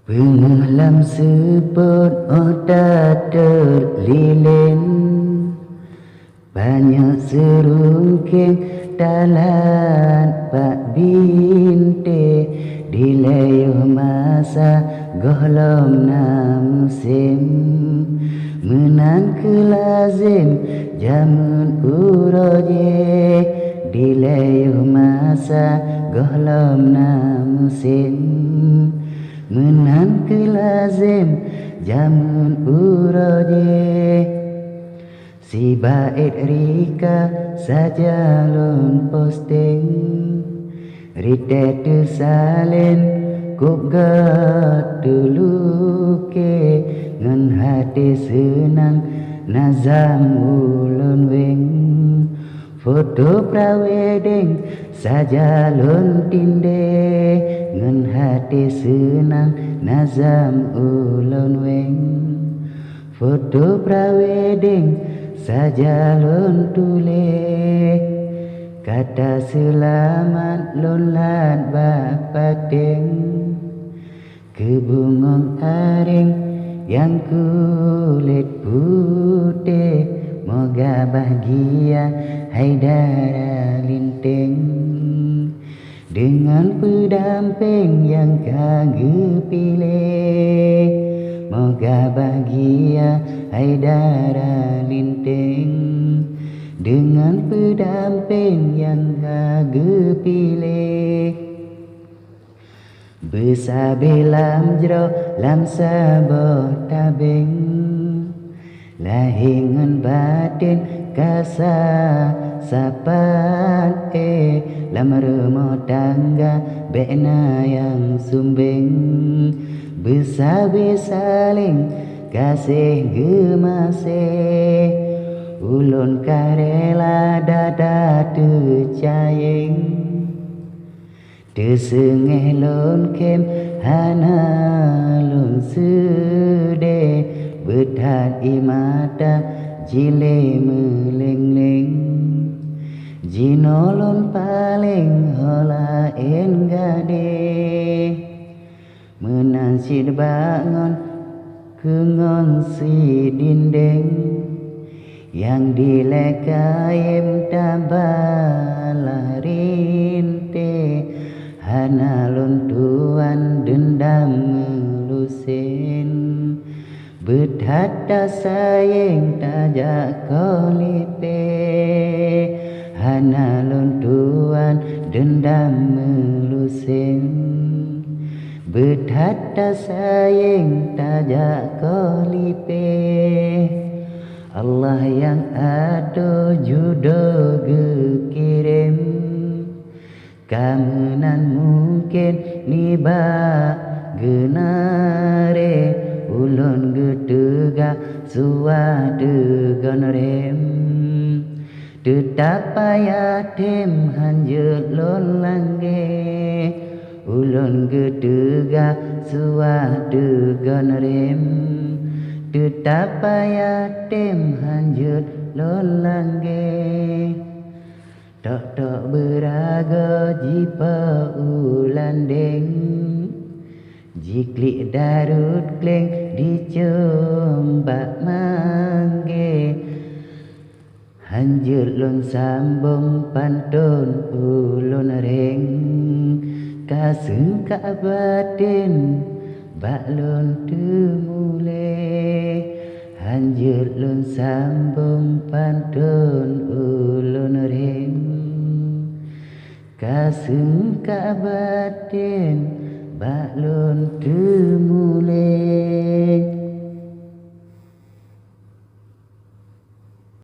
Pengelam sepot otak terlilin, banyak serungking talan pak binte, dilayuh masa gohlom na musim, menan kelazim jamun uroje, dilayuh masa gohlom na musim, menan kelazim jamun uroje. Si bait rika saja lon posting, rite tu salin kuk dulu ke, ngan hati senang nazam ulun wing. Foto prawedding saja lon tinde, ngan hati senang nazam ulun wing. Foto prawedding saja lon tulis, kata selamat lon lat bapating, kebungong aring yang kulit putih, moga bahagia Haidara linting, dengan pendamping yang kagak pilih, moga bahagia Haidara linting, dengan pendamping yang kagak pilih. Besabilam jero lam saboh tabing, lahingan batin kasa sapan lam rumah tangga bena yang sumbing, besabe saling kasih gemasih, ulun karela dada tercayeng, tersengih lon kem hana lon sedih, bethat imata jile meleng-leng, jino lon paling hola en gade, menansid bangun kengon si dinding, yang dilekayem tabalah rinte, hana lon tuan dendam melusin, bethat sayang tajak kolipe, hana lon tuan dendam melusin, bethat sayang tajak kolipe. Allah yang ado judo gekirim, kamunan mungkin niba genare, ulun getega suatu gonorem, tetap yatim hanjut lon langge, ulun getega suatu gonorem, tetap yatim hanjut lon langge. Tok beraga jipa ulandeng, jiklik darut kleng dicombak mangge, hanjut lon sambung pantun ulun reng, kaseng ka batin baklon temule, hanjut lon sambung pantun ulun reng, kaseng ka batin baklon temule.